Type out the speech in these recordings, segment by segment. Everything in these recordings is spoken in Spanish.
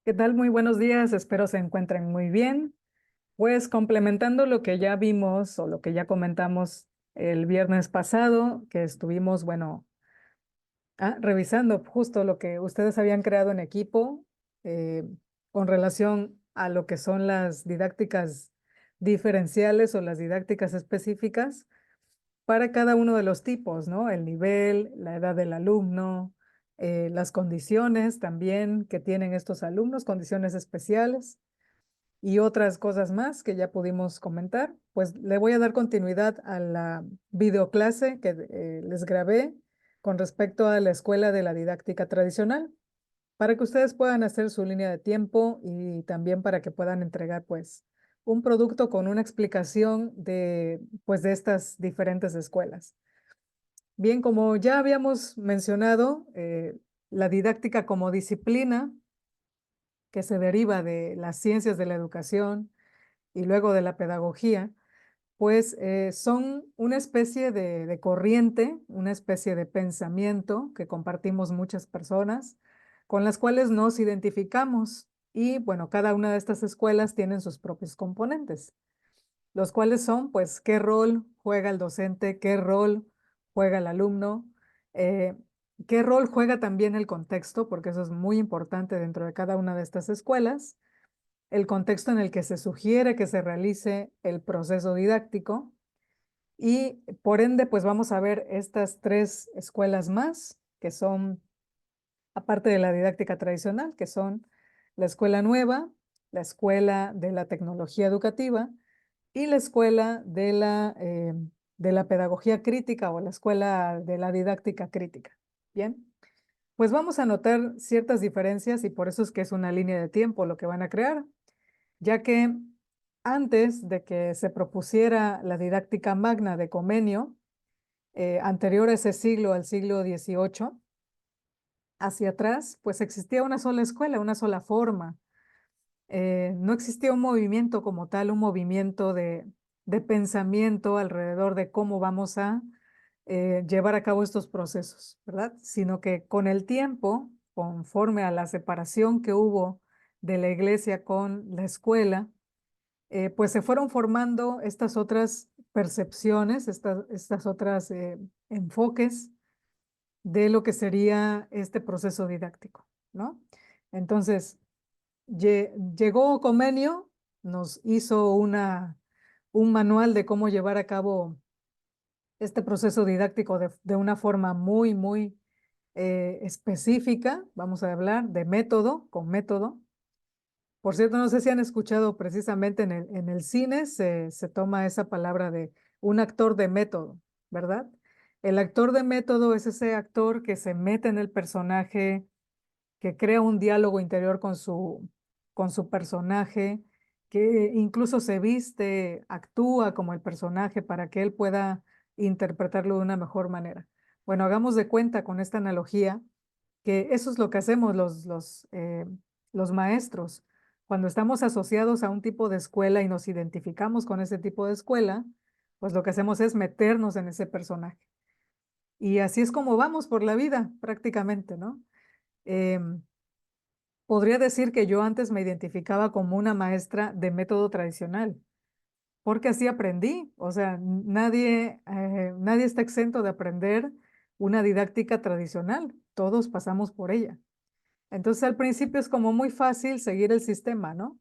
¿Qué tal? Muy buenos días, espero se encuentren muy bien. Pues complementando lo que ya vimos o lo que ya comentamos el viernes pasado, que estuvimos, bueno, revisando justo lo que ustedes habían creado en equipo eh, con relación a lo que son las didácticas diferenciales o las didácticas específicas para cada uno de los tipos, ¿no? El nivel, la edad del alumno, las condiciones también que tienen estos alumnos, condiciones especiales y otras cosas más que ya pudimos comentar. Pues le voy a dar continuidad a la videoclase que les grabé con respecto a la escuela de la didáctica tradicional, para que ustedes puedan hacer su línea de tiempo y también para que puedan entregar pues un producto con una explicación de pues de estas diferentes escuelas. Bien, como ya habíamos mencionado, la didáctica como disciplina que se deriva de las ciencias de la educación y luego de la pedagogía, pues son una especie de corriente, una especie de pensamiento que compartimos muchas personas, con las cuales nos identificamos. Y bueno, cada una de estas escuelas tienen sus propios componentes, los cuales son, pues, qué rol juega el docente, qué rol juega el alumno, eh, qué rol juega también el contexto, porque eso es muy importante dentro de cada una de estas escuelas, el contexto en el que se sugiere que se realice el proceso didáctico y por ende, pues vamos a ver estas tres escuelas más, que son, aparte de la didáctica tradicional, que son la escuela nueva, la escuela de la tecnología educativa y la escuela de la pedagogía crítica o la escuela de la didáctica crítica. Bien, pues vamos a notar ciertas diferencias y por eso es que es una línea de tiempo lo que van a crear, ya que antes de que se propusiera la didáctica magna de Comenio, anterior a ese siglo, al siglo XVIII, hacia atrás, pues existía una sola escuela, una sola forma. No existía un movimiento como tal, un movimiento de pensamiento alrededor de cómo vamos a llevar a cabo estos procesos, ¿verdad? Sino que con el tiempo, conforme a la separación que hubo de la iglesia con la escuela, pues se fueron formando estas otras percepciones, estas otras enfoques de lo que sería este proceso didáctico, ¿no? Entonces, llegó Comenio, nos hizo un manual de cómo llevar a cabo este proceso didáctico de una forma muy específica. Vamos a hablar de método, con método. Por cierto, no sé si han escuchado precisamente en el cine se toma esa palabra de un actor de método, ¿verdad? El actor de método es ese actor que se mete en el personaje, que crea un diálogo interior con su personaje, que incluso se viste, actúa como el personaje para que él pueda interpretarlo de una mejor manera. Bueno, hagamos de cuenta con esta analogía que eso es lo que hacemos los maestros. Cuando estamos asociados a un tipo de escuela y nos identificamos con ese tipo de escuela, pues lo que hacemos es meternos en ese personaje. Y así es como vamos por la vida prácticamente, ¿no? Em, Podría decir que yo antes me identificaba como una maestra de método tradicional, porque así aprendí. O sea, nadie está exento de aprender una didáctica tradicional. Todos pasamos por ella. Entonces al principio es como muy fácil seguir el sistema, ¿no?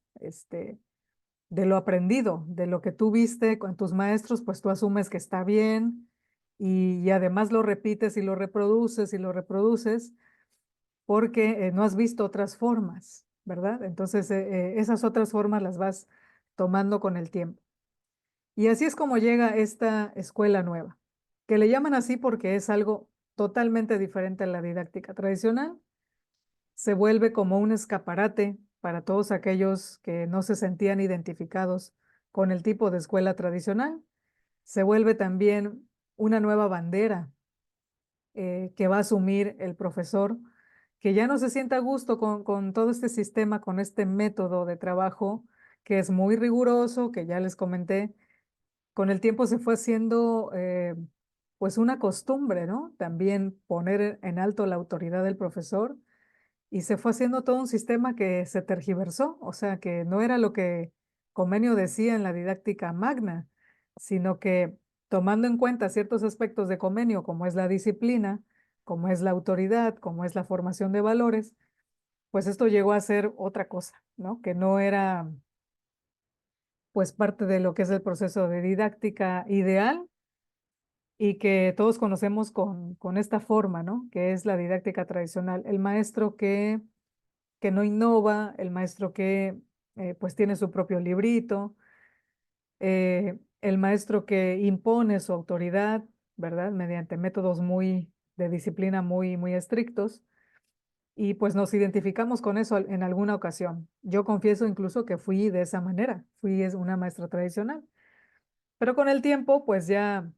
De lo aprendido, de lo que tú viste con tus maestros, pues tú asumes que está bien y además lo repites y lo reproduces porque no has visto otras formas, ¿verdad? Entonces esas otras formas las vas tomando con el tiempo. Y así es como llega esta escuela nueva, que le llaman así porque es algo totalmente diferente a la didáctica tradicional. Se vuelve como un escaparate para todos aquellos que no se sentían identificados con el tipo de escuela tradicional. Se vuelve también una nueva bandera que va a asumir el profesor, que ya no se sienta a gusto con todo este sistema, con este método de trabajo que es muy riguroso, que ya les comenté, con el tiempo se fue haciendo pues una costumbre, ¿no? También poner en alto la autoridad del profesor y se fue haciendo todo un sistema que se tergiversó, o sea, que no era lo que Comenio decía en la didáctica magna, sino que tomando en cuenta ciertos aspectos de Comenio, como es la disciplina, como es la autoridad, como es la formación de valores, pues esto llegó a ser otra cosa, ¿no? Que no era pues parte de lo que es el proceso de didáctica ideal y que todos conocemos con esta forma, ¿no? Que es la didáctica tradicional. El maestro que no innova, el maestro que pues tiene su propio librito, el maestro que impone su autoridad, ¿verdad? Mediante métodos muy de disciplina muy estrictos. Y pues nos identificamos con eso en alguna ocasión. Yo confieso incluso que fui de esa manera, fui una maestra tradicional. Pero con el tiempo, pues ya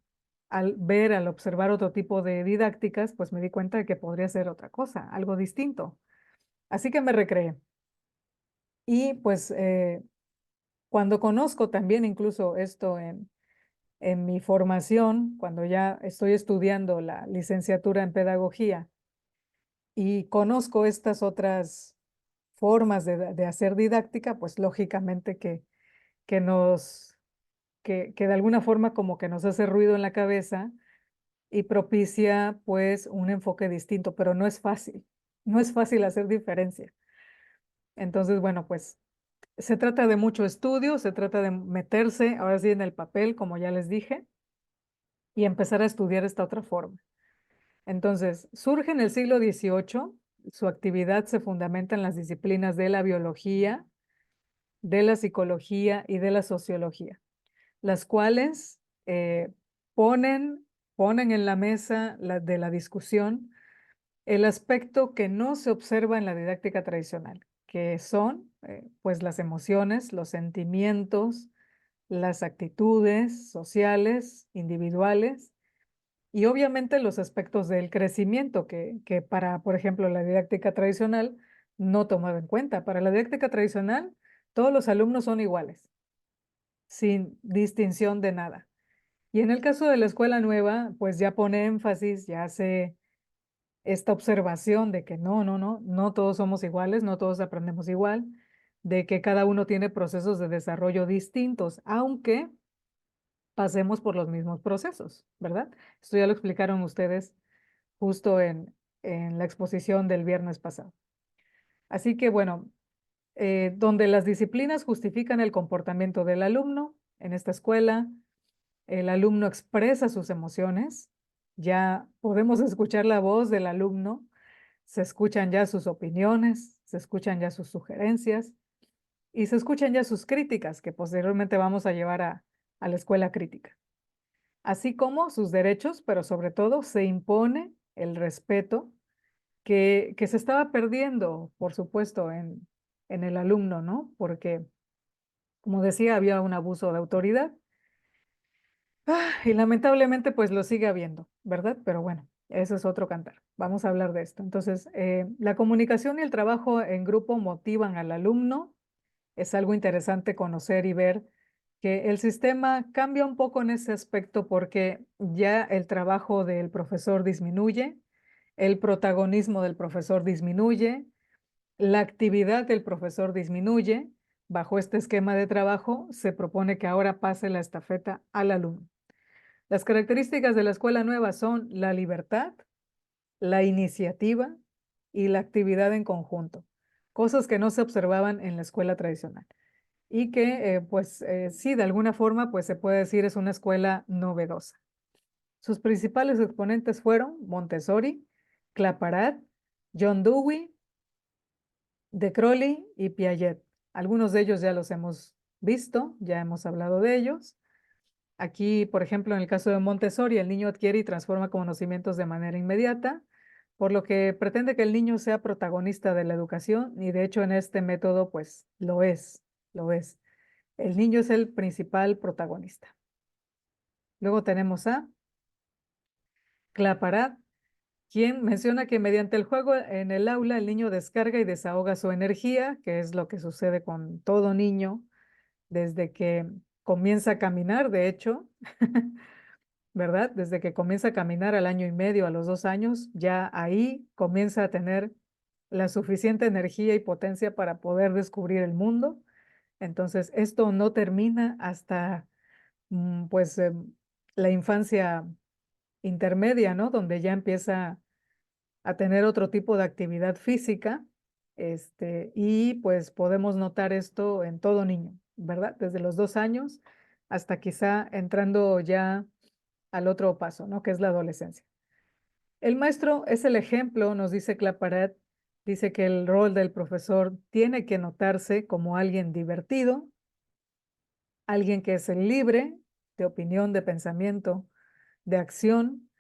al observar otro tipo de didácticas, pues me di cuenta de que podría ser otra cosa, algo distinto. Así que me recreé. Y pues cuando conozco también incluso esto en mi formación, cuando ya estoy estudiando la licenciatura en pedagogía y conozco estas otras formas de hacer didáctica, pues lógicamente que nos, que de alguna forma como que nos hace ruido en la cabeza y propicia pues un enfoque distinto, pero no es fácil, no es fácil hacer diferencia. Entonces, bueno, pues se trata de mucho estudio, se trata de meterse ahora sí en el papel, como ya les dije, y empezar a estudiar esta otra forma. Entonces, surge en el siglo XVIII, su actividad se fundamenta en las disciplinas de la biología, de la psicología y de la sociología, las cuales ponen, ponen en la mesa de la discusión el aspecto que no se observa en la didáctica tradicional, que son pues las emociones, los sentimientos, las actitudes sociales, individuales y obviamente los aspectos del crecimiento que para, por ejemplo, la didáctica tradicional no tomaba en cuenta. Para la didáctica tradicional, todos los alumnos son iguales, sin distinción de nada. Y en el caso de la escuela nueva, pues ya pone énfasis, ya hace esta observación de que no todos somos iguales, no todos aprendemos igual, de que cada uno tiene procesos de desarrollo distintos, aunque pasemos por los mismos procesos, ¿verdad? Esto ya lo explicaron ustedes justo en la exposición del viernes pasado. Así que bueno, donde las disciplinas justifican el comportamiento del alumno en esta escuela, el alumno expresa sus emociones, ya podemos escuchar la voz del alumno, se escuchan ya sus opiniones, se escuchan ya sus sugerencias y se escuchan ya sus críticas que posteriormente vamos a llevar a la escuela crítica, así como sus derechos, pero sobre todo se impone el respeto que se estaba perdiendo, por supuesto, en el alumno, ¿no? Porque, como decía, había un abuso de autoridad y lamentablemente pues lo sigue habiendo, ¿verdad? Pero bueno, eso es otro cantar. Vamos a hablar de esto. Entonces, la comunicación y el trabajo en grupo motivan al alumno. Es algo interesante conocer y ver que el sistema cambia un poco en ese aspecto porque ya el trabajo del profesor disminuye, el protagonismo del profesor disminuye, la actividad del profesor disminuye. Bajo este esquema de trabajo, se propone que ahora pase la estafeta al alumno. Las características de la escuela nueva son la libertad, la iniciativa y la actividad en conjunto, cosas que no se observaban en la escuela tradicional y que pues sí, de alguna forma pues se puede decir es una escuela novedosa. Sus principales exponentes fueron Montessori, Claparat, John Dewey, De Crowley y Piaget. Algunos de ellos ya los hemos visto, ya hemos hablado de ellos. Aquí, por ejemplo, en el caso de Montessori, el niño adquiere y transforma conocimientos de manera inmediata, por lo que pretende que el niño sea protagonista de la educación y de hecho en este método pues lo es, lo es. El niño es el principal protagonista. Luego tenemos a Claparat, quien menciona que mediante el juego en el aula el niño descarga y desahoga su energía, que es lo que sucede con todo niño desde que comienza a caminar, de hecho, ¿verdad? Desde que comienza a caminar al año y medio, a los 2 años, ya ahí comienza a tener la suficiente energía y potencia para poder descubrir el mundo. Entonces, esto no termina hasta pues la infancia intermedia, ¿no? Donde ya empieza a tener otro tipo de actividad física, y pues podemos notar esto en todo niño, ¿verdad? Desde los 2 años hasta quizá entrando ya al otro paso, ¿no? Que es la adolescencia. El maestro es el ejemplo, nos dice Claparat, dice que el rol del profesor tiene que notarse como alguien divertido, alguien que es el libre de opinión, de pensamiento, de acción,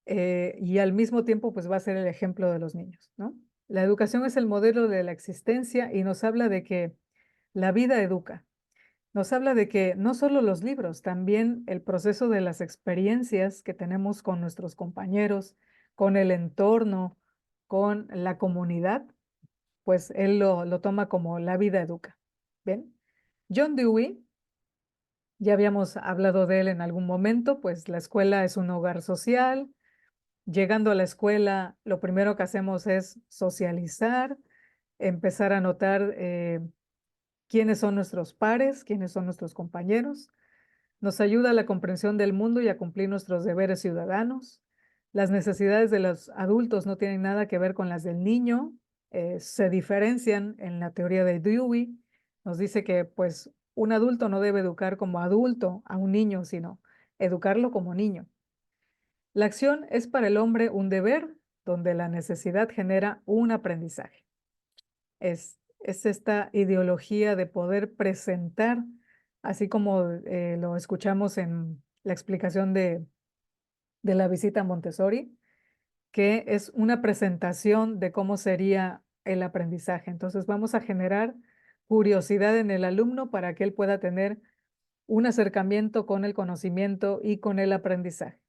y al mismo tiempo pues va a ser el ejemplo de los niños, ¿no? La educación es el modelo de la existencia y nos habla de que la vida educa. Nos habla de que no solo los libros, también el proceso de las experiencias que tenemos con nuestros compañeros, con el entorno, con la comunidad, pues él lo toma como la vida educa. ¿Ven? John Dewey, ya habíamos hablado de él en algún momento, pues la escuela es un hogar social. Llegando a la escuela, lo primero que hacemos es socializar, empezar a notar quiénes son nuestros pares, quiénes son nuestros compañeros. Nos ayuda a la comprensión del mundo y a cumplir nuestros deberes ciudadanos. Las necesidades de los adultos no tienen nada que ver con las del niño, se diferencian en la teoría de Dewey. Nos dice que pues un adulto no debe educar como adulto a un niño, sino educarlo como niño. La acción es para el hombre un deber donde la necesidad genera un aprendizaje. Es esta ideología de poder presentar, así como lo escuchamos en la explicación de la visita a Montessori, que es una presentación de cómo sería el aprendizaje. Entonces vamos a generar curiosidad en el alumno para que él pueda tener un acercamiento con el conocimiento y con el aprendizaje.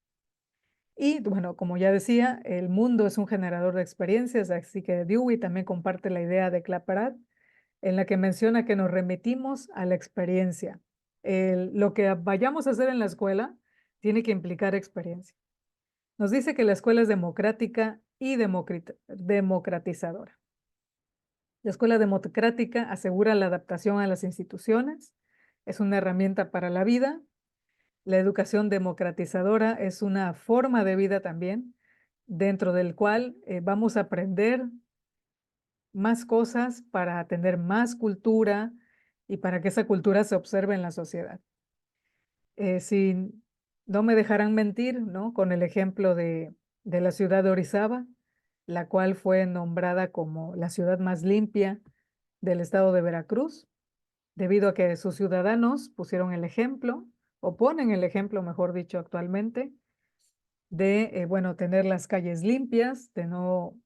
Y bueno, como ya decía, el mundo es un generador de experiencias, así que Dewey también comparte la idea de Claparat, en la que menciona que nos remitimos a la experiencia. Lo que vayamos a hacer en la escuela tiene que implicar experiencia. Nos dice que la escuela es democrática y democratizadora. La escuela democrática asegura la adaptación a las instituciones, es una herramienta para la vida. La educación democratizadora es una forma de vida también, dentro del cual vamos a aprender más cosas para tener más cultura y para que esa cultura se observe en la sociedad. Si no me dejarán mentir, ¿no? Con el ejemplo de la ciudad de Orizaba, la cual fue nombrada como la ciudad más limpia del estado de Veracruz, debido a que sus ciudadanos pusieron el ejemplo, o ponen el ejemplo, mejor dicho, actualmente, de, bueno, tener las calles limpias, de no,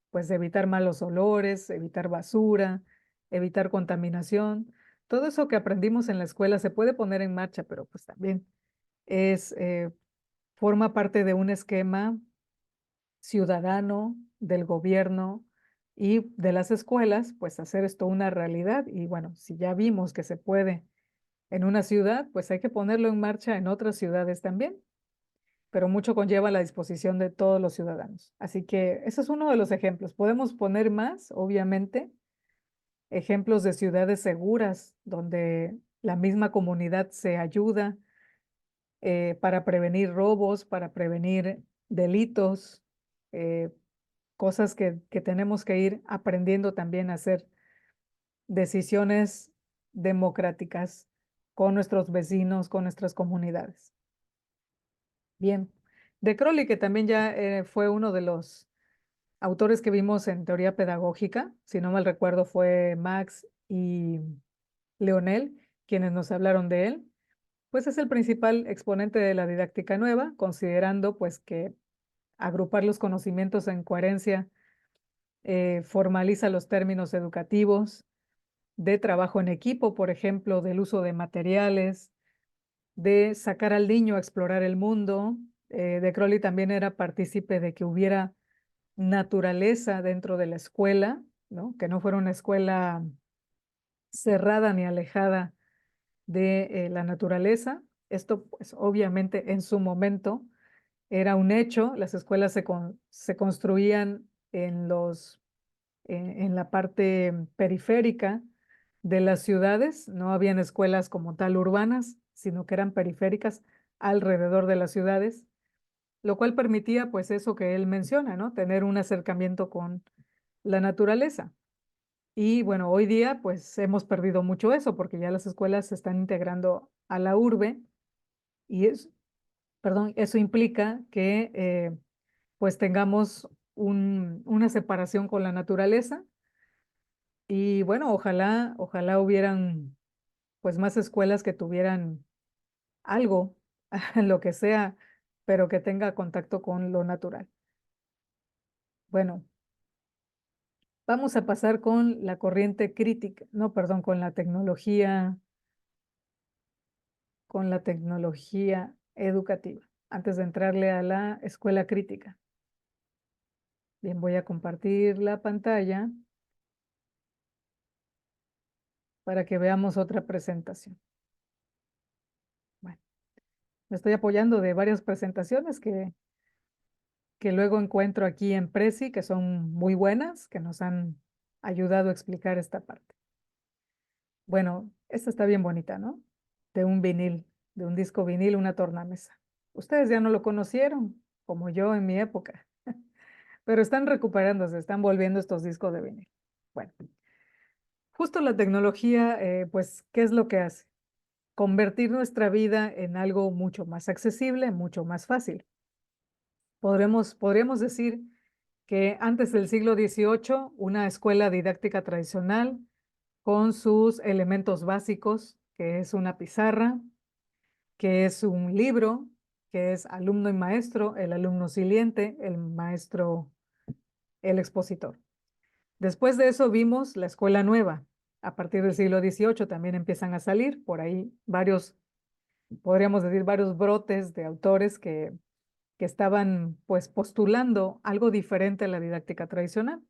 pues, de evitar malos olores, evitar basura, evitar contaminación. Todo eso que aprendimos en la escuela se puede poner en marcha, pero pues también es, forma parte de un esquema ciudadano del gobierno y de las escuelas, pues hacer esto una realidad. Y bueno, si ya vimos que se puede en una ciudad, pues hay que ponerlo en marcha en otras ciudades también, pero mucho conlleva la disposición de todos los ciudadanos. Así que ese es uno de los ejemplos. Podemos poner más, obviamente, ejemplos de ciudades seguras donde la misma comunidad se ayuda para prevenir robos, para prevenir delitos, eh, cosas que tenemos que ir aprendiendo también a hacer decisiones democráticas con nuestros vecinos, con nuestras comunidades. Bien, de Crowley, que también ya fue uno de los autores que vimos en teoría pedagógica, si no mal recuerdo fue Max y Leonel quienes nos hablaron de él, pues es el principal exponente de la didáctica nueva, considerando pues que agrupar los conocimientos en coherencia formaliza los términos educativos, de trabajo en equipo, por ejemplo, del uso de materiales, de sacar al niño a explorar el mundo. De Crowley también era partícipe de que hubiera naturaleza dentro de la escuela, ¿no? Que no fuera una escuela cerrada ni alejada de la naturaleza. Esto, pues, obviamente, en su momento era un hecho. Las escuelas se construían en los en la parte periférica de las ciudades. No habían escuelas como tal urbanas, sino que eran periféricas alrededor de las ciudades, lo cual permitía pues eso que él menciona, ¿no? Tener un acercamiento con la naturaleza. Y bueno, hoy día pues hemos perdido mucho eso porque ya las escuelas se están integrando a la urbe y perdón, eso implica que pues tengamos una separación con la naturaleza y bueno, ojalá hubieran pues más escuelas que tuvieran algo, lo que sea, pero que tenga contacto con lo natural. Bueno, vamos a pasar con la corriente crítica, no, perdón, con la tecnología educativa, antes de entrarle a la escuela crítica. Bien, voy a compartir la pantalla para que veamos otra presentación. Bueno, me estoy apoyando de varias presentaciones que luego encuentro aquí en Prezi, que son muy buenas, que nos han ayudado a explicar esta parte. Bueno, esta está bien bonita, ¿no? De un vinil, de un disco vinil, una tornamesa. Ustedes ya no lo conocieron, como yo en mi época, pero están recuperándose, están volviendo estos discos de vinil. Bueno, justo la tecnología, pues, ¿qué es lo que hace? Convertir nuestra vida en algo mucho más accesible, mucho más fácil. Podríamos decir que antes del siglo XVIII, una escuela didáctica tradicional con sus elementos básicos, que es una pizarra, que es un libro, que es alumno y maestro, el alumno siliente, el maestro, el expositor. Después de eso vimos la escuela nueva. A partir del siglo XVIII también empiezan a salir por ahí varios, podríamos decir, varios brotes de autores que estaban pues postulando algo diferente a la didáctica tradicional.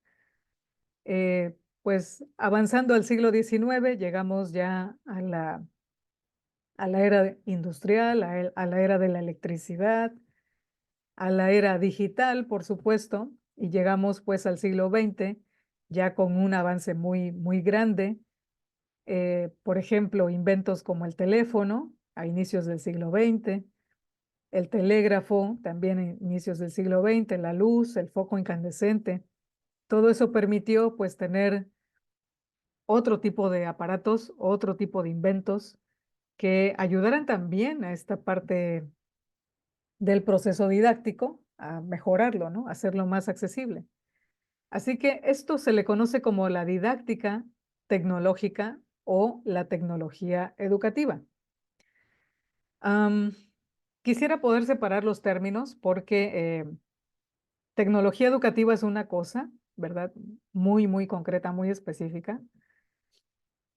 Pues avanzando al siglo XIX llegamos ya a la era industrial, a la era de la electricidad, a la era digital, por supuesto, y llegamos pues al siglo XX ya con un avance muy grande. Por ejemplo, inventos como el teléfono a inicios del siglo XX, el telégrafo también a inicios del siglo XX, la luz, el foco incandescente. Todo eso permitió pues tener otro tipo de aparatos, otro tipo de inventos que ayudaran también a esta parte del proceso didáctico, a mejorarlo, ¿no? A hacerlo más accesible. Así que esto se le conoce como la didáctica tecnológica o la tecnología educativa. Am, Quisiera poder separar los términos porque tecnología educativa es una cosa, ¿verdad? Muy concreta, muy específica.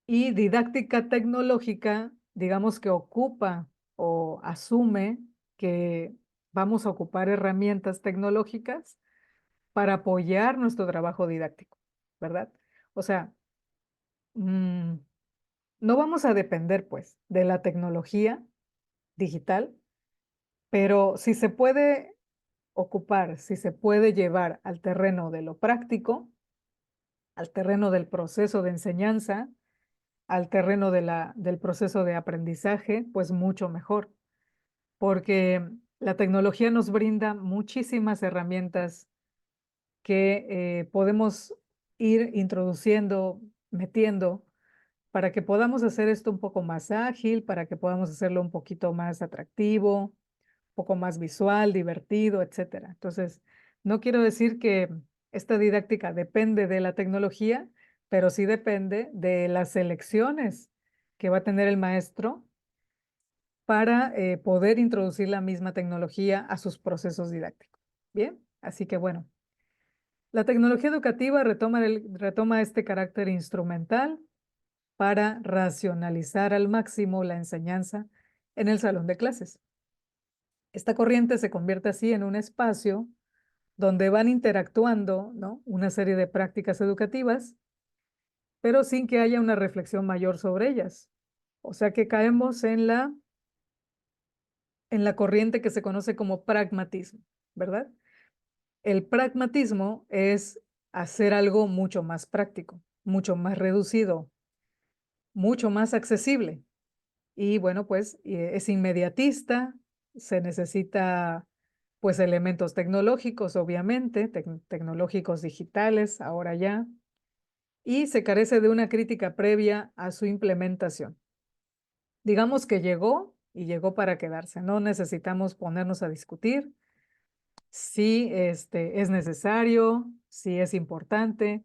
Y didáctica tecnológica, digamos que ocupa o asume que vamos a ocupar herramientas tecnológicas para apoyar nuestro trabajo didáctico, ¿verdad? O sea, mm, no vamos a depender, pues, de la tecnología digital, pero si se puede ocupar, si se puede llevar al terreno de lo práctico, al terreno del proceso de enseñanza, al terreno del proceso de aprendizaje, pues mucho mejor, porque la tecnología nos brinda muchísimas herramientas que podemos ir introduciendo, metiendo, para que podamos hacer esto un poco más ágil, para que podamos hacerlo un poquito más atractivo, un poco más visual, divertido, etcétera. Entonces, no quiero decir que esta didáctica depende de la tecnología, pero sí depende de las elecciones que va a tener el maestro para poder introducir la misma tecnología a sus procesos didácticos. Bien, así que bueno, la tecnología educativa retoma este carácter instrumental para racionalizar al máximo la enseñanza en el salón de clases. Esta corriente se convierte así en un espacio donde van interactuando, ¿no?, una serie de prácticas educativas, pero sin que haya una reflexión mayor sobre ellas. O sea que caemos en la corriente que se conoce como pragmatismo, ¿verdad? El pragmatismo es hacer algo mucho más práctico, mucho más reducido, mucho más accesible. Y bueno, pues es inmediatista, se necesita pues elementos tecnológicos, obviamente, tecnológicos digitales, ahora ya, y se carece de una crítica previa a su implementación. Digamos que llegó y llegó para quedarse. No necesitamos ponernos a discutir si es necesario, si es importante.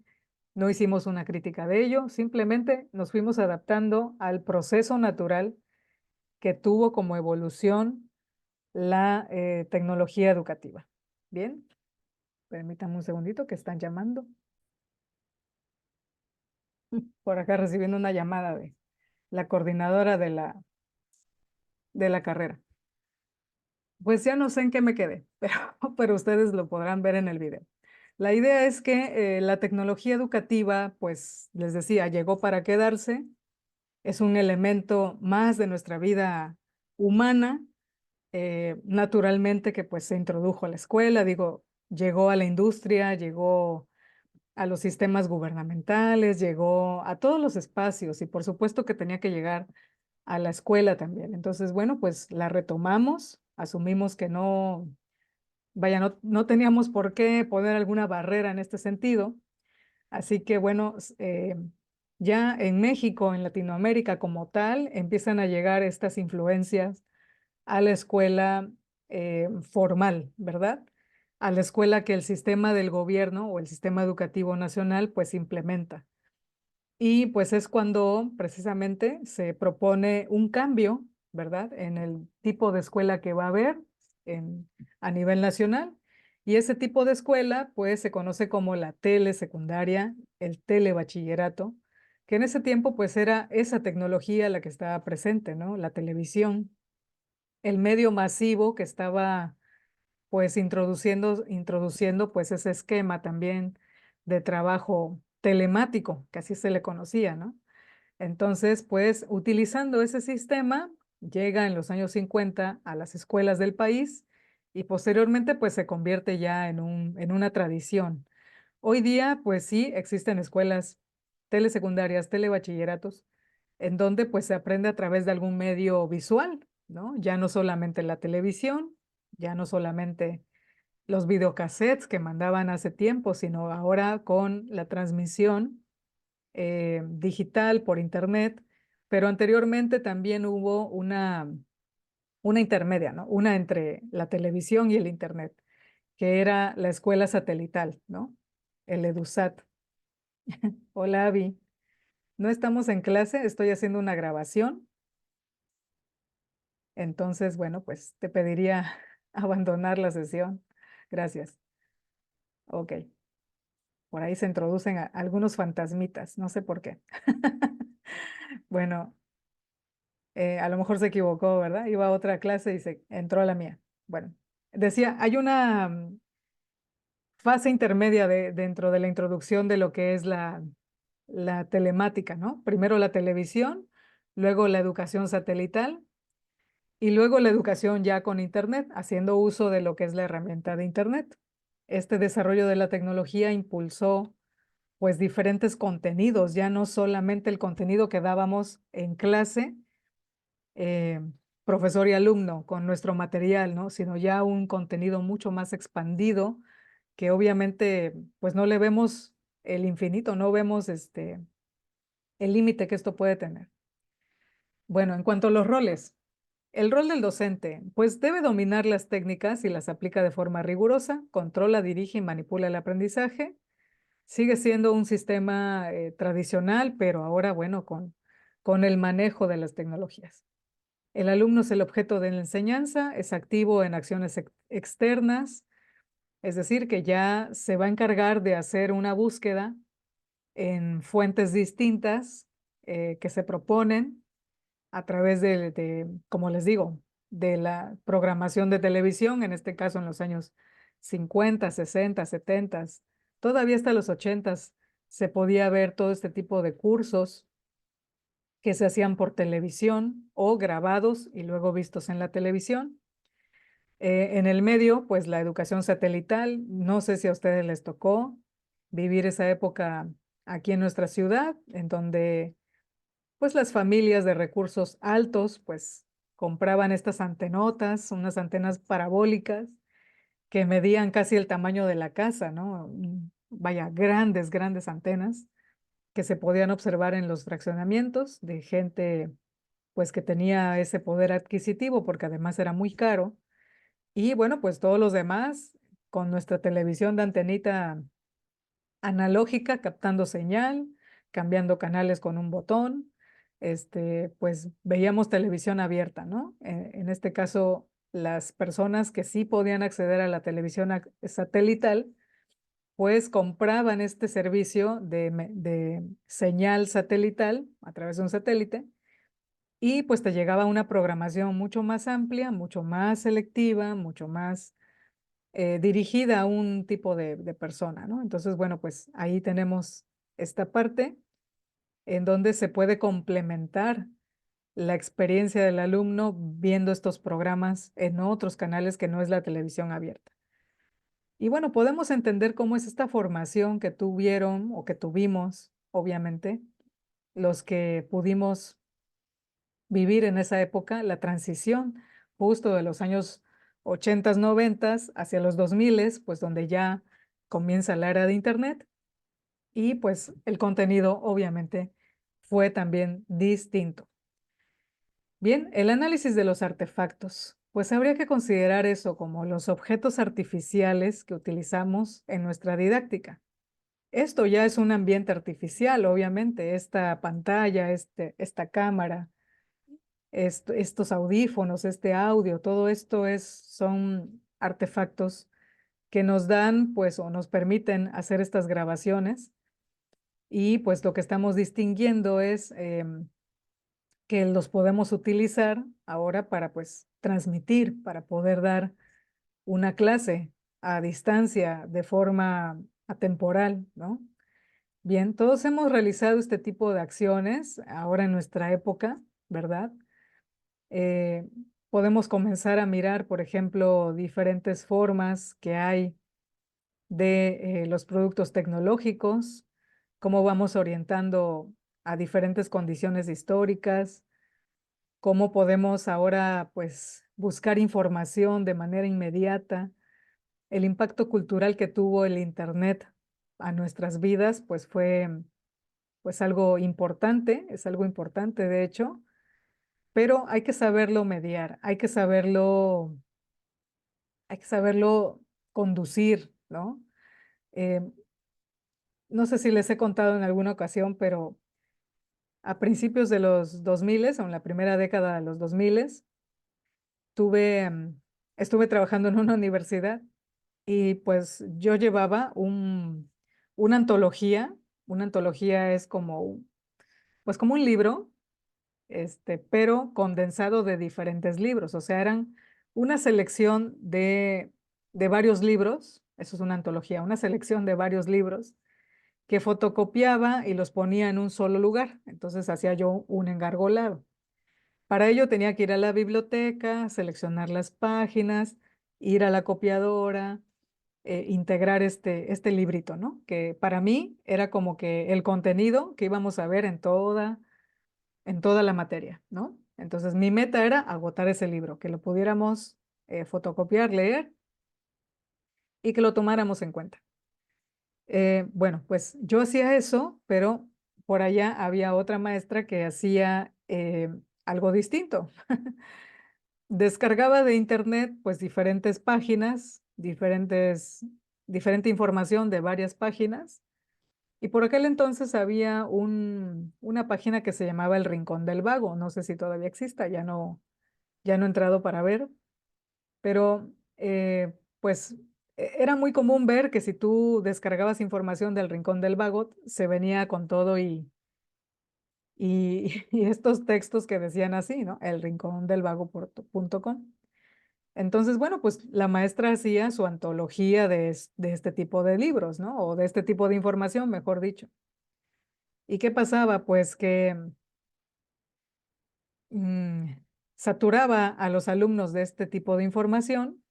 No hicimos una crítica de ello, simplemente nos fuimos adaptando al proceso natural que tuvo como evolución la tecnología educativa. Bien, permítanme un segundito que están llamando. Por acá recibiendo una llamada de la coordinadora de la carrera. Pues ya no sé en qué me quedé, pero ustedes lo podrán ver en el video. La idea es que la tecnología educativa, pues les decía, llegó para quedarse, es un elemento más de nuestra vida humana, naturalmente que pues se introdujo a la escuela, digo, llegó a la industria, llegó a los sistemas gubernamentales, llegó a todos los espacios y por supuesto que tenía que llegar a la escuela también. Entonces, bueno, pues la retomamos, asumimos que no, vaya, no teníamos por qué poner alguna barrera en este sentido. Así que, bueno, ya en México, en Latinoamérica como tal, empiezan a llegar estas influencias a la escuela formal, ¿verdad? A la escuela que el sistema del gobierno o el sistema educativo nacional pues implementa. Y pues es cuando precisamente se propone un cambio, ¿verdad? En el tipo de escuela que va a haber a nivel nacional. Y ese tipo de escuela pues se conoce como la telesecundaria, el telebachillerato, que en ese tiempo pues era esa tecnología la que estaba presente, ¿no? La televisión, el medio masivo que estaba pues introduciendo pues ese esquema también de trabajo telemático, que así se le conocía, ¿no? Entonces, pues utilizando ese sistema, llega en los años 50 a las escuelas del país y posteriormente pues se convierte ya en una tradición. Hoy día, pues sí, existen escuelas telesecundarias, telebachilleratos, en donde pues se aprende a través de algún medio visual, ¿no? Ya no solamente la televisión, ya no solamente los videocassettes que mandaban hace tiempo, sino ahora con la transmisión digital por internet, pero anteriormente también hubo una intermedia, ¿no? Una entre la televisión y el internet, que era la escuela satelital, ¿no? El EduSat. Hola, Avi. No estamos en clase, estoy haciendo una grabación. Entonces, bueno, pues te pediría abandonar la sesión. Gracias. Ok. Por ahí se introducen algunos fantasmitas, no sé por qué. Bueno, a lo mejor se equivocó, ¿verdad? Iba a otra clase y se entró a la mía. Bueno, decía, hay una fase intermedia dentro de la introducción de lo que es la telemática, ¿no? Primero la televisión, luego la educación satelital y luego la educación ya con Internet, haciendo uso de lo que es la herramienta de Internet. Este desarrollo de la tecnología impulsó pues diferentes contenidos, ya no solamente el contenido que dábamos en clase, eh, profesor y alumno con nuestro material, ¿no? Sino ya un contenido mucho más expandido que obviamente pues no le vemos el infinito, no vemos el límite que esto puede tener. Bueno, en cuanto a los roles, el rol del docente, pues debe dominar las técnicas y las aplica de forma rigurosa, controla, dirige y manipula el aprendizaje. Sigue siendo un sistema tradicional, pero ahora, bueno, con el manejo de las tecnologías. El alumno es el objeto de la enseñanza, es activo en acciones externas, es decir, que ya se va a encargar de hacer una búsqueda en fuentes distintas que se proponen a través como les digo, de la programación de televisión, en este caso en los años 50, 60, 70, todavía hasta los 80 se podía ver todo este tipo de cursos que se hacían por televisión o grabados y luego vistos en la televisión. En el medio, pues la educación satelital, no sé si a ustedes les tocó, vivir esa época aquí en nuestra ciudad, en donde pues las familias de recursos altos pues compraban estas antenotas, unas antenas parabólicas que medían casi el tamaño de la casa, ¿no? Vaya, grandes, grandes antenas que se podían observar en los fraccionamientos de gente pues que tenía ese poder adquisitivo porque además era muy caro. Y bueno, pues todos los demás con nuestra televisión de antenita analógica, captando señal, cambiando canales con un botón, pues veíamos televisión abierta, ¿no? En este caso, las personas que sí podían acceder a la televisión satelital, pues compraban este servicio de señal satelital a través de un satélite y pues te llegaba una programación mucho más amplia, mucho más selectiva, mucho más dirigida a un tipo de persona, ¿no? Entonces, bueno, pues ahí tenemos esta parte en donde se puede complementar la experiencia del alumno viendo estos programas en otros canales que no es la televisión abierta. Y bueno, podemos entender cómo es esta formación que tuvieron o que tuvimos, obviamente, los que pudimos vivir en esa época, la transición justo de los años 80, 90 hacia los 2000, pues donde ya comienza la era de Internet y pues el contenido obviamente fue también distinto. Bien, el análisis de los artefactos. Pues habría que considerar eso como los objetos artificiales que utilizamos en nuestra didáctica. Esto ya es un ambiente artificial, obviamente, esta pantalla, esta cámara, estos audífonos, este audio, todo esto son artefactos que nos dan, pues, o nos permiten hacer estas grabaciones. Y pues lo que estamos distinguiendo es que los podemos utilizar ahora para, pues, transmitir, para poder dar una clase a distancia de forma atemporal, ¿no? Bien, todos hemos realizado este tipo de acciones ahora en nuestra época, ¿verdad? Eh, Podemos comenzar a mirar, por ejemplo, diferentes formas que hay de los productos tecnológicos, cómo vamos orientando a diferentes condiciones históricas, cómo podemos ahora pues buscar información de manera inmediata. El impacto cultural que tuvo el Internet a nuestras vidas pues fue pues algo importante, es algo importante de hecho, pero hay que saberlo mediar, hay que saberlo conducir, ¿no? Eh, no sé si les he contado en alguna ocasión, pero a principios de los 2000 o en la primera década de los 2000, tuve, estuve trabajando en una universidad y pues yo llevaba una antología es como, pues como un libro, pero condensado de diferentes libros, o sea, eran una selección de varios libros, eso es una antología, una selección de varios libros que fotocopiaba y los ponía en un solo lugar, entonces hacía yo un engargolado. Para ello tenía que ir a la biblioteca, seleccionar las páginas, ir a la copiadora, integrar este librito, ¿no? Que para mí era como que el contenido que íbamos a ver en toda la materia, ¿no? Entonces mi meta era agotar ese libro, que lo pudiéramos fotocopiar, leer y que lo tomáramos en cuenta. Bueno, pues yo hacía eso, pero por allá había otra maestra que hacía algo distinto. Descargaba de internet pues diferentes páginas, diferente información de varias páginas. Y por aquel entonces había una página que se llamaba El Rincón del Vago. No sé si todavía exista, ya no he entrado para ver, pero pues era muy común ver que si tú descargabas información del Rincón del Vago, se venía con todo y estos textos que decían así, ¿no? El Rincón del Vago.com. Entonces, bueno, pues la maestra hacía su antología de este tipo de libros, ¿no? O de este tipo de información, mejor dicho. ¿Y qué pasaba? Pues que mm, saturaba a los alumnos de este tipo de información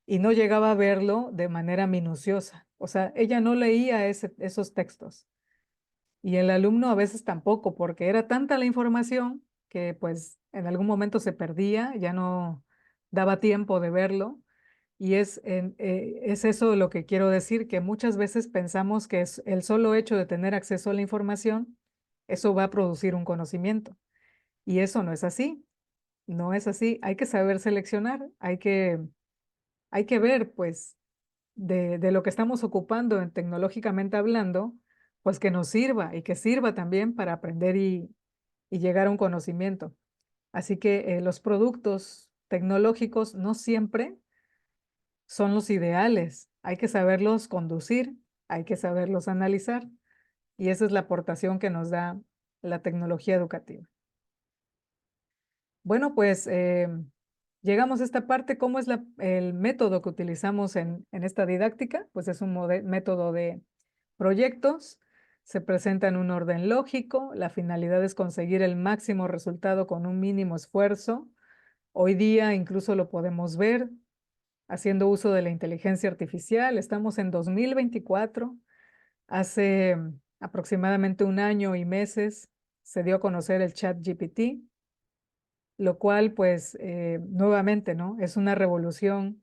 y no llegaba a verlo de manera minuciosa. O sea, ella no leía esos textos y el alumno a veces tampoco, porque era tanta la información que pues en algún momento se perdía, ya no daba tiempo de verlo. Y es eso lo que quiero decir, que muchas veces pensamos que es el solo hecho de tener acceso a la información, eso va a producir un conocimiento. Y eso no es así, no es así. Hay que saber seleccionar, hay que ver, pues, de lo que estamos ocupando tecnológicamente hablando, pues que nos sirva y que sirva también para aprender y llegar a un conocimiento. Así que los productos tecnológicos no siempre son los ideales. Hay que saberlos conducir, hay que saberlos analizar y esa es la aportación que nos da la tecnología educativa. Bueno, pues llegamos a esta parte, ¿cómo es el método que utilizamos en esta didáctica? Pues es un método de proyectos, se presenta en un orden lógico, la finalidad es conseguir el máximo resultado con un mínimo esfuerzo. Hoy día incluso lo podemos ver haciendo uso de la inteligencia artificial. Estamos en 2024. Hace aproximadamente un año y meses se dio a conocer el chat GPT, lo cual pues nuevamente, ¿no? Es una revolución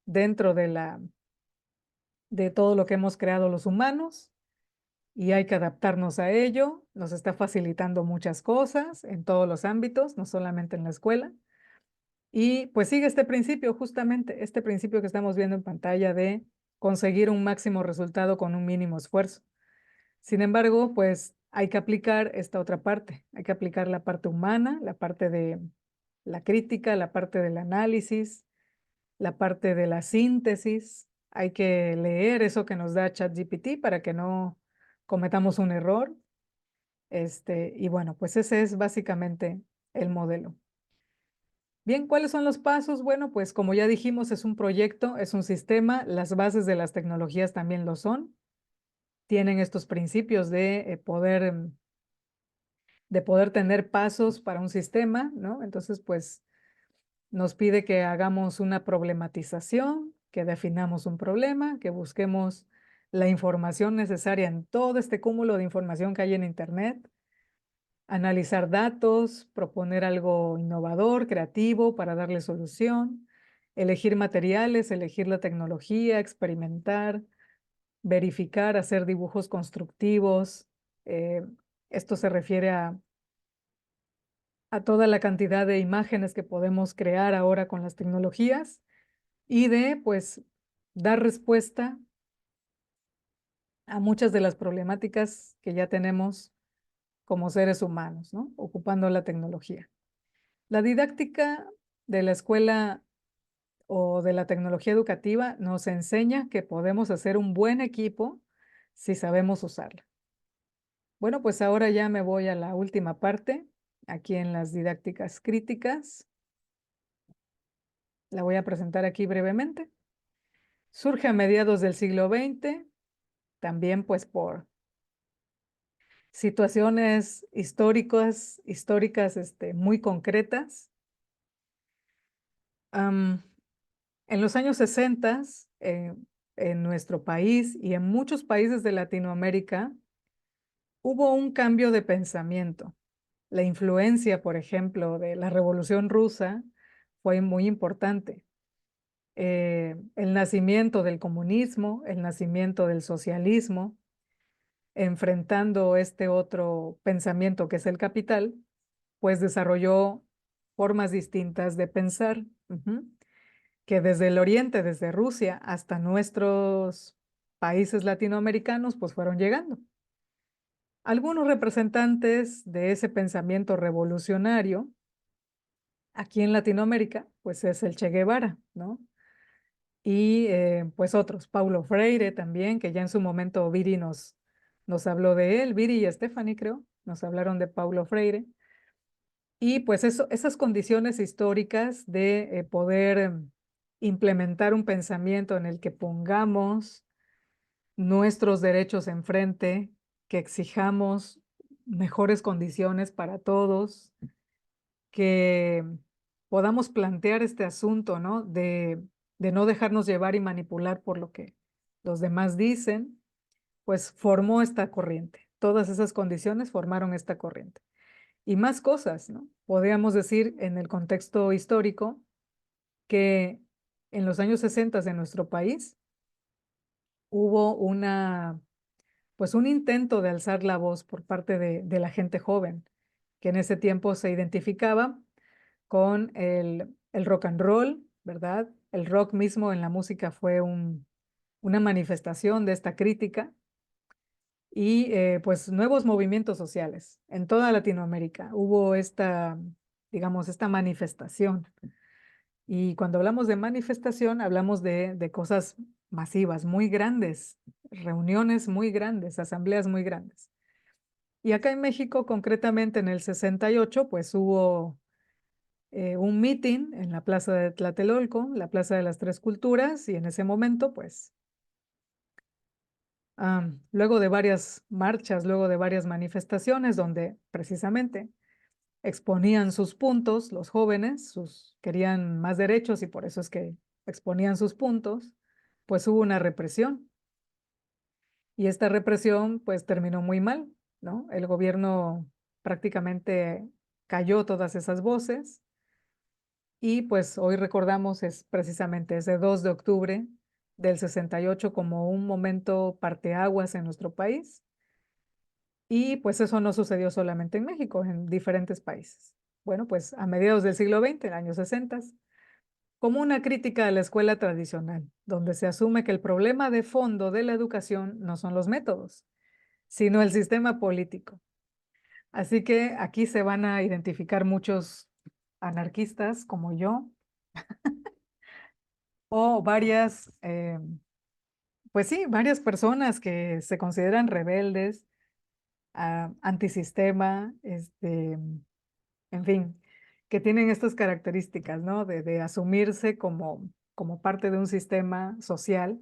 dentro de todo lo que hemos creado los humanos y hay que adaptarnos a ello. Nos está facilitando muchas cosas en todos los ámbitos, no solamente en la escuela. Y pues sigue este principio, justamente, este principio que estamos viendo en pantalla de conseguir un máximo resultado con un mínimo esfuerzo. Sin embargo, pues hay que aplicar esta otra parte, hay que aplicar la parte humana, la parte de la crítica, la parte del análisis, la parte de la síntesis. Hay que leer eso que nos da ChatGPT para que no cometamos un error. Y bueno, pues ese es básicamente el modelo. Bien, ¿cuáles son los pasos? Bueno, pues como ya dijimos, es un proyecto, es un sistema, las bases de las tecnologías también lo son. Tienen estos principios de poder tener pasos para un sistema, ¿no? Entonces, pues nos pide que hagamos una problematización, que definamos un problema, que busquemos la información necesaria en todo este cúmulo de información que hay en Internet, analizar datos, proponer algo innovador, creativo para darle solución, elegir materiales, elegir la tecnología, experimentar, verificar, hacer dibujos constructivos. eh, Esto se refiere a toda la cantidad de imágenes que podemos crear ahora con las tecnologías y de, pues, dar respuesta a muchas de las problemáticas que ya tenemos como seres humanos, ¿no? Ocupando la tecnología. La didáctica de la escuela o de la tecnología educativa nos enseña que podemos hacer un buen equipo si sabemos usarla. Bueno, pues ahora ya me voy a la última parte, aquí en las didácticas críticas. La voy a presentar aquí brevemente. Surge a mediados del siglo XX, también pues por situaciones históricas muy concretas. En los años 60, en nuestro país y en muchos países de Latinoamérica, hubo un cambio de pensamiento. La influencia, por ejemplo, de la Revolución Rusa fue muy importante. El nacimiento del comunismo, el nacimiento del socialismo, enfrentando este otro pensamiento que es el capital, pues desarrolló formas distintas de pensar, que desde el oriente, desde Rusia hasta nuestros países latinoamericanos, pues fueron llegando. Algunos representantes de ese pensamiento revolucionario aquí en Latinoamérica, pues es el Che Guevara, ¿no? Y pues otros, Paulo Freire también, que ya en su momento Viri nos habló de él, Viri y Stephanie creo, nos hablaron de Paulo Freire. Y pues esas condiciones históricas de poder implementar un pensamiento en el que pongamos nuestros derechos enfrente, que exijamos mejores condiciones para todos, que podamos plantear este asunto, ¿no? De no dejarnos llevar y manipular por lo que los demás dicen, pues formó esta corriente. Todas esas condiciones formaron esta corriente. Y más cosas, ¿no? Podríamos decir en el contexto histórico que en los años 60 en nuestro país hubo pues un intento de alzar la voz por parte de la gente joven, que en ese tiempo se identificaba con el rock and roll, ¿verdad? El rock mismo en la música fue una manifestación de esta crítica y pues nuevos movimientos sociales. En toda Latinoamérica hubo digamos, esta manifestación. Y cuando hablamos de manifestación, hablamos de cosas masivas, muy grandes, reuniones muy grandes, asambleas muy grandes. Y acá en México, concretamente en el 68, pues hubo un meeting en la Plaza de Tlatelolco, la Plaza de las Tres Culturas, y en ese momento, pues, luego de varias marchas, luego de varias manifestaciones, donde precisamente exponían sus puntos, los jóvenes, querían más derechos y por eso es que exponían sus puntos, pues hubo una represión. Y esta represión, pues, terminó muy mal, ¿no? El gobierno prácticamente calló todas esas voces. Y pues hoy recordamos es precisamente ese 2 de octubre del 68 como un momento parteaguas en nuestro país. Y pues eso no sucedió solamente en México, en diferentes países. Bueno, pues a mediados del siglo XX, en años 60, como una crítica a la escuela tradicional, donde se asume que el problema de fondo de la educación no son los métodos, sino el sistema político. Así que aquí se van a identificar muchos anarquistas como yo, o varias, pues sí, varias personas que se consideran rebeldes, antisistema, en fin, que tienen estas características, ¿no? De asumirse como parte de un sistema social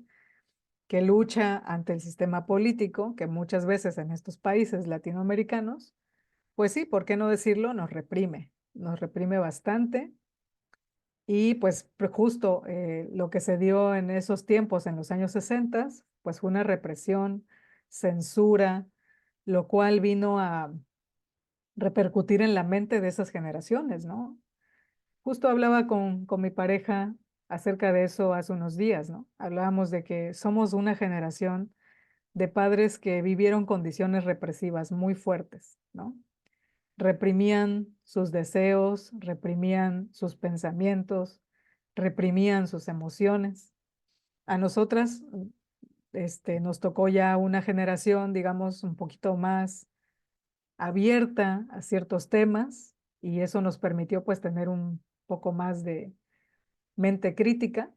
que lucha ante el sistema político, que muchas veces en estos países latinoamericanos, pues sí, ¿por qué no decirlo? Nos reprime bastante. Y pues justo lo que se dio en esos tiempos, en los años 60, pues fue una represión, censura, lo cual vino a repercutir en la mente de esas generaciones, ¿no? Justo hablaba con mi pareja acerca de eso hace unos días, ¿no? Hablábamos de que somos una generación de padres que vivieron condiciones represivas muy fuertes, ¿no? Reprimían sus deseos, reprimían sus pensamientos, reprimían sus emociones. A nosotras, nos tocó ya una generación, digamos, un poquito más abierta a ciertos temas y eso nos permitió pues tener un poco más de mente crítica.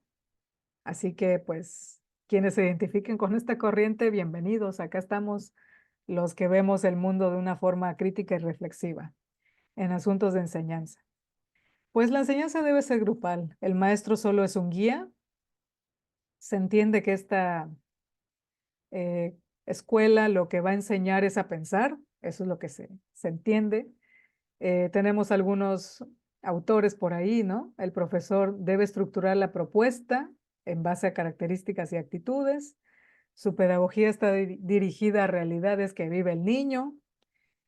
Así que pues quienes se identifiquen con esta corriente, bienvenidos. Acá estamos los que vemos el mundo de una forma crítica y reflexiva en asuntos de enseñanza. Pues la enseñanza debe ser grupal. El maestro solo es un guía. Se entiende que esta escuela lo que va a enseñar es a pensar. Eso es lo que se entiende. Tenemos algunos autores por ahí, ¿no? El profesor debe estructurar la propuesta en base a características y actitudes. Su pedagogía está dirigida a realidades que vive el niño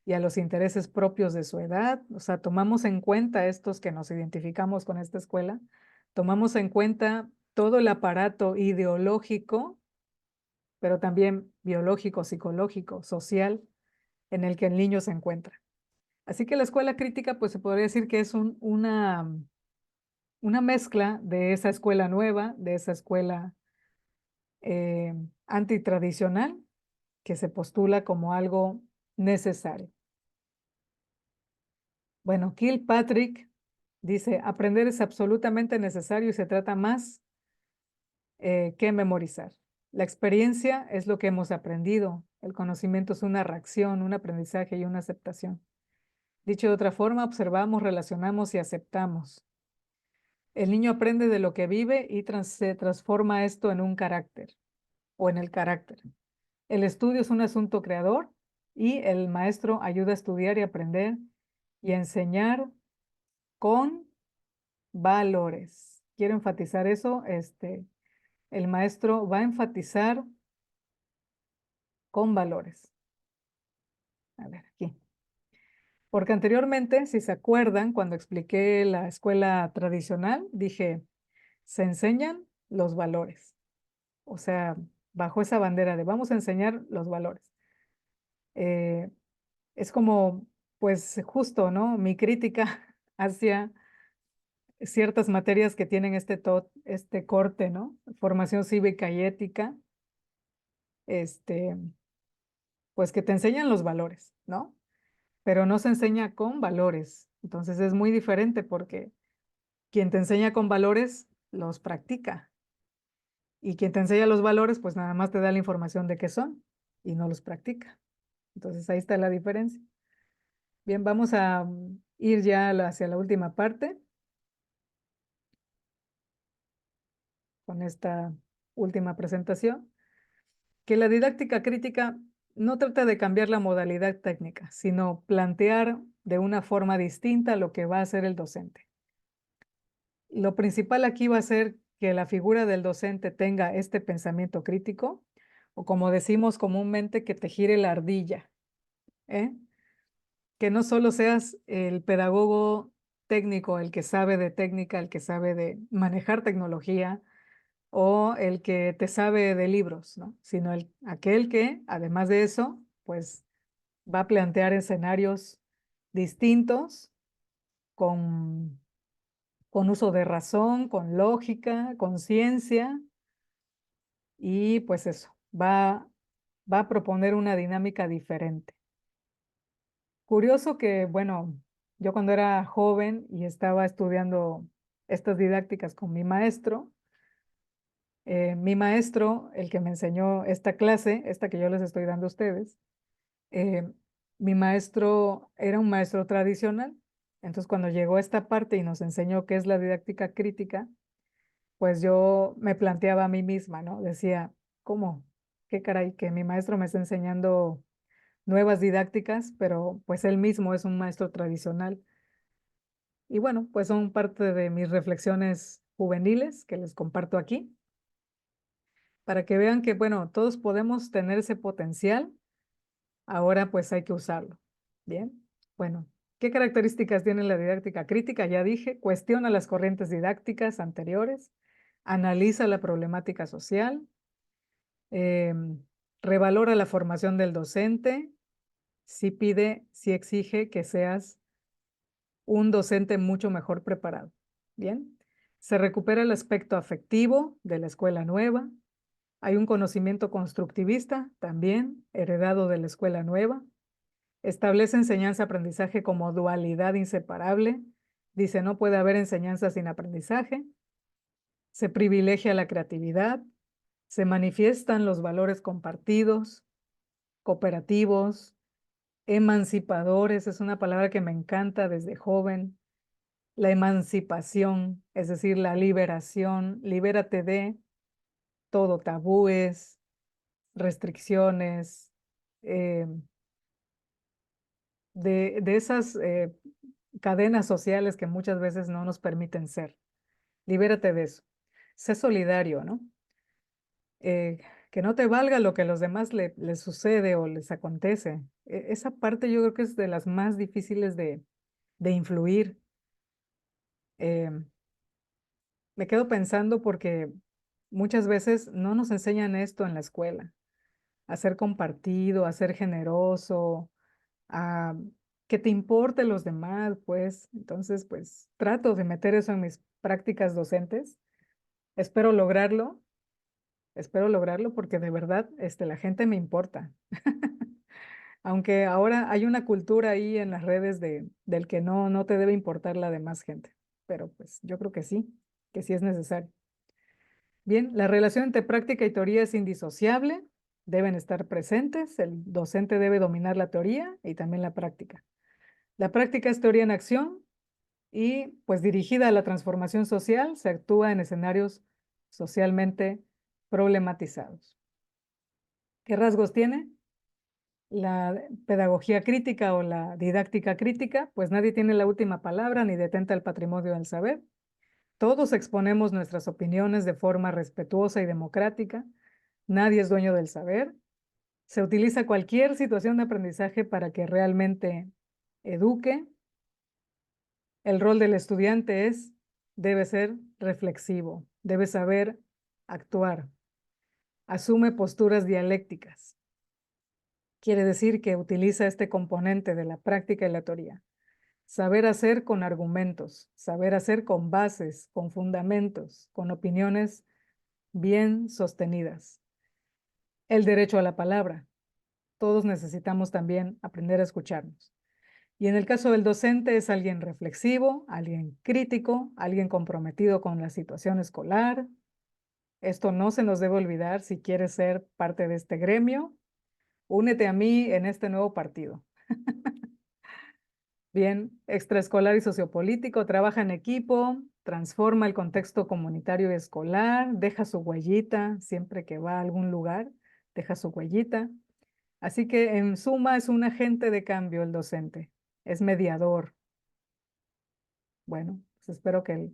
y a los intereses propios de su edad. O sea, tomamos en cuenta estos que nos identificamos con esta escuela, tomamos en cuenta todo el aparato ideológico, pero también biológico, psicológico, social, en el que el niño se encuentra. Así que la escuela crítica, pues se podría decir que es una mezcla de esa escuela nueva, de esa escuela eh, antitradicional, que se postula como algo necesario. Bueno, Kilpatrick dice, aprender es absolutamente necesario y se trata más que memorizar. La experiencia es lo que hemos aprendido. El conocimiento es una reacción, un aprendizaje y una aceptación. Dicho de otra forma, observamos, relacionamos y aceptamos. El niño aprende de lo que vive y se transforma esto en un carácter o en el carácter. El estudio es un asunto creador y el maestro ayuda a estudiar y aprender y a enseñar con valores. Quiero enfatizar eso, el maestro va a enfatizar con valores. A ver, aquí. Porque anteriormente, si se acuerdan, cuando expliqué la escuela tradicional, dije, se enseñan los valores. O sea, bajo esa bandera de vamos a enseñar los valores. Eh, es como, pues justo, ¿no? Mi crítica hacia ciertas materias que tienen este corte, ¿no? Formación cívica y ética, este, pues que te enseñan los valores, ¿no? Pero no se enseña con valores. Entonces es muy diferente porque quien te enseña con valores los practica y quien te enseña los valores pues nada más te da la información de qué son y no los practica. Entonces ahí está la diferencia. Bien, vamos a ir ya hacia la última parte con esta última presentación, que la didáctica crítica no trata de cambiar la modalidad técnica, sino plantear de una forma distinta lo que va a hacer el docente. Lo principal aquí va a ser que la figura del docente tenga este pensamiento crítico, o como decimos comúnmente, que te gire la ardilla, ¿eh? Que no solo seas el pedagogo técnico, el que sabe de técnica, el que sabe de manejar tecnología, o el que te sabe de libros, ¿no? Sino aquel que, además de eso, pues va a plantear escenarios distintos con uso de razón, con lógica, con ciencia, y pues eso, va a proponer una dinámica diferente. Curioso que, bueno, yo cuando era joven y estaba estudiando estas didácticas con mi maestro, el que me enseñó esta clase, esta que yo les estoy dando a ustedes, eh, mi maestro era un maestro tradicional. Entonces, cuando llegó a esta parte y nos enseñó qué es la didáctica crítica, pues yo me planteaba a mí misma, ¿no? Decía, ¿cómo? Qué caray, que mi maestro me está enseñando nuevas didácticas, pero pues él mismo es un maestro tradicional. Y bueno, pues son parte de mis reflexiones juveniles que les comparto aquí, para que vean que, bueno, todos podemos tener ese potencial, ahora pues hay que usarlo. Bien, bueno, ¿qué características tiene la didáctica crítica? Ya dije, cuestiona las corrientes didácticas anteriores, analiza la problemática social, em, revalora la formación del docente, sí exige que seas un docente mucho mejor preparado. Bien, se recupera el aspecto afectivo de la escuela nueva. Hay un conocimiento constructivista también heredado de la escuela nueva. Establece enseñanza-aprendizaje como dualidad inseparable. Dice, no puede haber enseñanza sin aprendizaje. Se privilegia la creatividad. Se manifiestan los valores compartidos, cooperativos, emancipadores. Es una palabra que me encanta desde joven. La emancipación, es decir, la liberación, libérate de todo, tabúes, restricciones, eh, de esas cadenas sociales que muchas veces no nos permiten ser. Libérate de eso. Sé solidario, ¿no? Que no te valga lo que a los demás les sucede o les acontece. Esa parte yo creo que es de las más difíciles de influir. Em, Me quedo pensando porque muchas veces no nos enseñan esto en la escuela, a ser compartido, a ser generoso, a que te importe los demás, pues. Entonces, pues trato de meter eso en mis prácticas docentes. Espero lograrlo, espero lograrlo porque de verdad, la gente me importa. Aunque ahora hay una cultura ahí en las redes del que no te debe importar la demás gente, pero pues yo creo que sí es necesario. Bien, la relación entre práctica y teoría es indisociable, deben estar presentes, el docente debe dominar la teoría y también la práctica. La práctica es teoría en acción y pues dirigida a la transformación social, se actúa en escenarios socialmente problematizados. ¿Qué rasgos tiene? La pedagogía crítica o la didáctica crítica, pues nadie tiene la última palabra ni detenta el patrimonio del saber. Todos exponemos nuestras opiniones de forma respetuosa y democrática. Nadie es dueño del saber. Se utiliza cualquier situación de aprendizaje para que realmente eduque. El rol del estudiante debe ser reflexivo, debe saber actuar, asume posturas dialécticas. Quiere decir que utiliza este componente de la práctica y la teoría. Saber hacer con argumentos, saber hacer con bases, con fundamentos, con opiniones bien sostenidas. El derecho a la palabra. Todos necesitamos también aprender a escucharnos. Y en el caso del docente es alguien reflexivo, alguien crítico, alguien comprometido con la situación escolar. Esto no se nos debe olvidar si quieres ser parte de este gremio. Únete a mí en este nuevo partido. Bien, extraescolar y sociopolítico, trabaja en equipo, transforma el contexto comunitario y escolar, deja su huellita siempre que va a algún lugar, deja su huellita. Así que en suma es un agente de cambio el docente, es mediador. Bueno, pues espero que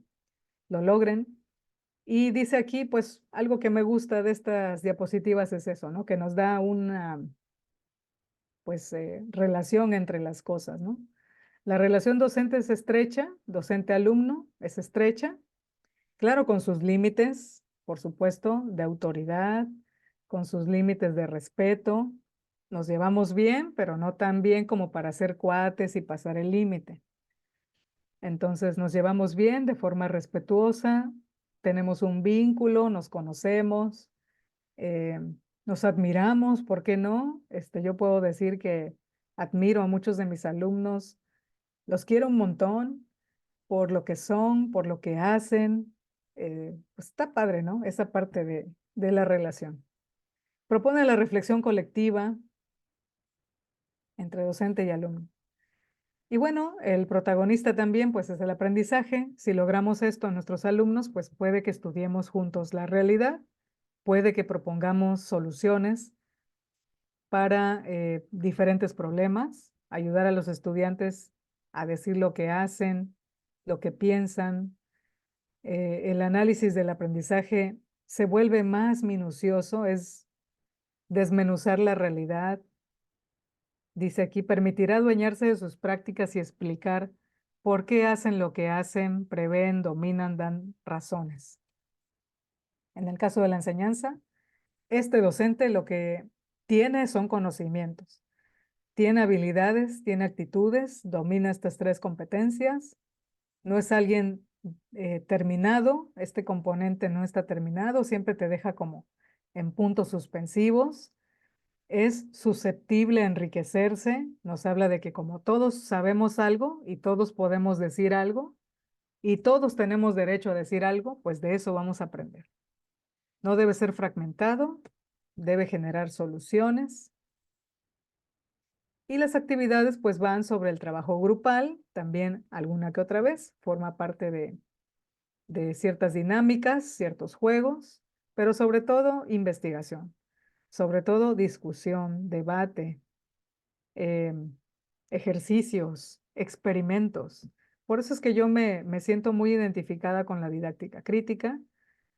lo logren. Y dice aquí, pues algo que me gusta de estas diapositivas es eso, ¿no? Que nos da una, pues, relación entre las cosas, ¿no? La relación docente es estrecha, docente-alumno es estrecha, claro, con sus límites, por supuesto, de autoridad, con sus límites de respeto. Nos llevamos bien, pero no tan bien como para ser cuates y pasar el límite. Entonces nos llevamos bien de forma respetuosa, tenemos un vínculo, nos conocemos, eh, nos admiramos, ¿por qué no? Yo puedo decir que admiro a muchos de mis alumnos, los quiero un montón por lo que son, por lo que hacen. Pues está padre, ¿no? Esa parte de la relación. Propone la reflexión colectiva entre docente y alumno. Y bueno, el protagonista también, pues es el aprendizaje. Si logramos esto en nuestros alumnos, pues puede que estudiemos juntos la realidad, puede que propongamos soluciones para diferentes problemas, ayudar a los estudiantes a decir lo que hacen, lo que piensan. El análisis del aprendizaje se vuelve más minucioso, es desmenuzar la realidad. Dice aquí, permitirá adueñarse de sus prácticas y explicar por qué hacen lo que hacen, prevén, dominan, dan razones. En el caso de la enseñanza, este docente lo que tiene son conocimientos, tiene habilidades, tiene actitudes, domina estas tres competencias, no es alguien terminado, este componente no está terminado, siempre te deja como en puntos suspensivos, es susceptible a enriquecerse, nos habla de que como todos sabemos algo y todos podemos decir algo y todos tenemos derecho a decir algo, pues de eso vamos a aprender. No debe ser fragmentado, debe generar soluciones. Y las actividades pues van sobre el trabajo grupal, también alguna que otra vez, forma parte de ciertas dinámicas, ciertos juegos, pero sobre todo investigación, sobre todo discusión, debate, ejercicios, experimentos. Por eso es que yo me siento muy identificada con la didáctica crítica.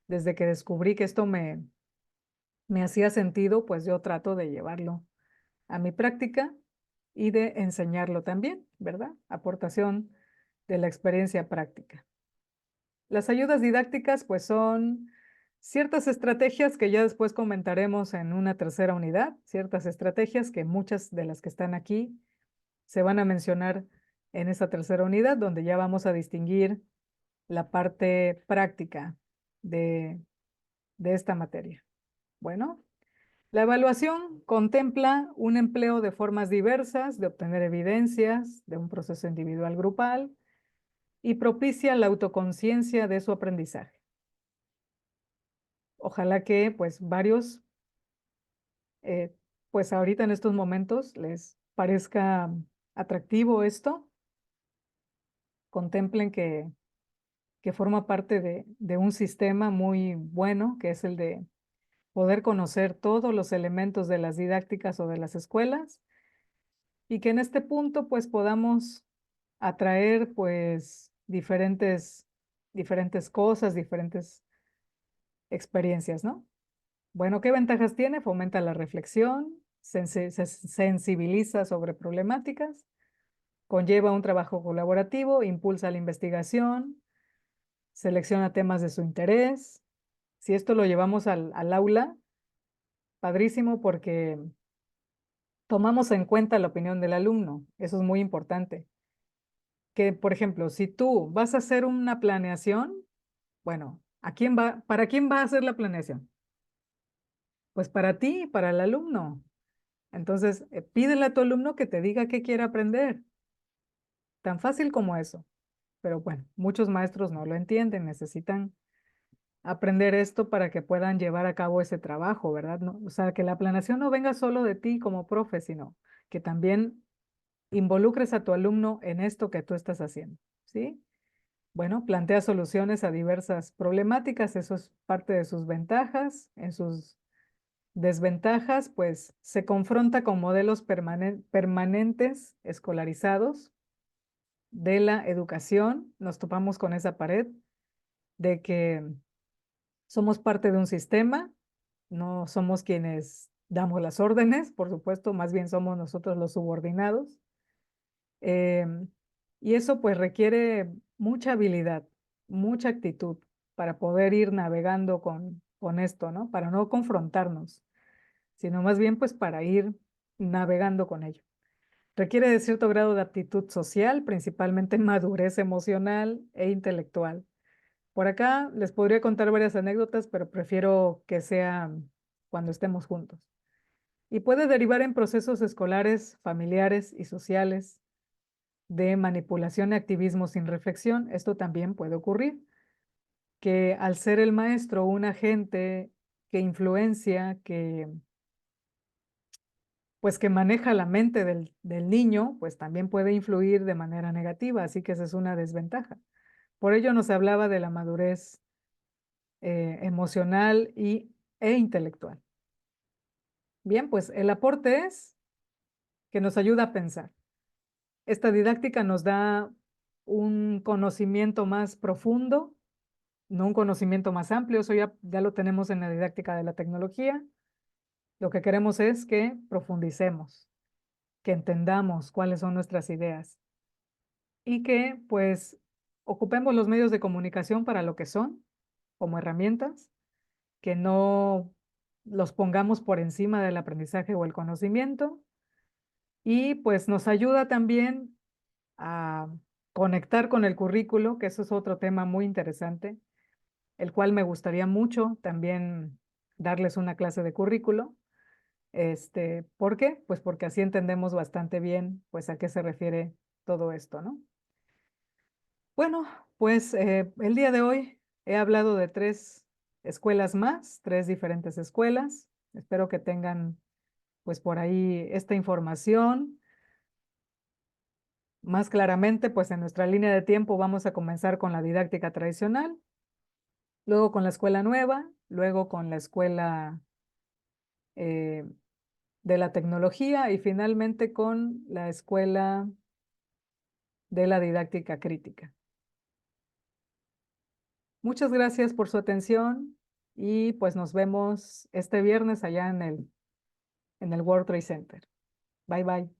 Desde que descubrí que esto me hacía sentido, pues yo trato de llevarlo a mi práctica y de enseñarlo también, ¿verdad? Aportación de la experiencia práctica. Las ayudas didácticas, pues son ciertas estrategias que ya después comentaremos en una tercera unidad, ciertas estrategias que muchas de las que están aquí se van a mencionar en esta tercera unidad, donde ya vamos a distinguir la parte práctica de, de esta materia. Bueno, la evaluación contempla un empleo de formas diversas de obtener evidencias de un proceso individual grupal y propicia la autoconciencia de su aprendizaje. Ojalá que pues varios, pues ahorita en estos momentos les parezca atractivo esto, contemplen que forma parte de un sistema muy bueno, que es el de poder conocer todos los elementos de las didácticas o de las escuelas y que en este punto pues podamos atraer pues diferentes diferentes cosas, diferentes experiencias, ¿no? Bueno, ¿qué ventajas tiene? Fomenta la reflexión, se sensibiliza sobre problemáticas, conlleva un trabajo colaborativo, impulsa la investigación, selecciona temas de su interés. Si esto lo llevamos al aula, padrísimo porque tomamos en cuenta la opinión del alumno. Eso es muy importante. Que, por ejemplo, si tú vas a hacer una planeación, bueno, ¿para quién va a hacer la planeación? Pues para ti, para el alumno. Entonces, pídele a tu alumno que te diga qué quiere aprender. Tan fácil como eso. Pero bueno, muchos maestros no lo entienden, necesitan aprender esto para que puedan llevar a cabo ese trabajo, ¿verdad? O sea, que la planeación no venga solo de ti como profe, sino que también involucres a tu alumno en esto que tú estás haciendo, ¿sí? Bueno, plantea soluciones a diversas problemáticas, eso es parte de sus ventajas. En sus desventajas, pues se confronta con modelos permanentes escolarizados de la educación. Nos topamos con esa pared de que somos parte de un sistema, no somos quienes damos las órdenes, por supuesto, más bien somos nosotros los subordinados. Em, y eso pues requiere mucha habilidad, mucha actitud para poder ir navegando con esto, ¿no? Para no confrontarnos, sino más bien pues para ir navegando con ello. Requiere de cierto grado de aptitud social, principalmente madurez emocional e intelectual. Por acá les podría contar varias anécdotas, pero prefiero que sea cuando estemos juntos. Y puede derivar en procesos escolares, familiares y sociales de manipulación y activismo sin reflexión. Esto también puede ocurrir, que al ser el maestro un agente que influencia, pues que maneja la mente del niño, pues también puede influir de manera negativa, así que esa es una desventaja. Por ello nos hablaba de la madurez emocional e intelectual. Bien, pues el aporte es que nos ayuda a pensar. Esta didáctica nos da un conocimiento más profundo, no un conocimiento más amplio, eso ya lo tenemos en la didáctica de la tecnología. Lo que queremos es que profundicemos, que entendamos cuáles son nuestras ideas y que pues ocupemos los medios de comunicación para lo que son, como herramientas, que no los pongamos por encima del aprendizaje o el conocimiento y pues nos ayuda también a conectar con el currículo, que eso es otro tema muy interesante, el cual me gustaría mucho también darles una clase de currículo. ¿Por qué? Pues porque así entendemos bastante bien pues a qué se refiere todo esto, ¿no? Bueno, pues el día de hoy he hablado de 3 escuelas más, 3 diferentes escuelas. Espero que tengan pues por ahí esta información. Más claramente, pues en nuestra línea de tiempo vamos a comenzar con la didáctica tradicional, luego con la escuela nueva, luego con la escuela eh, de la tecnología y finalmente con la escuela de la didáctica crítica. Muchas gracias por su atención y pues nos vemos este viernes allá en el World Trade Center. Bye bye.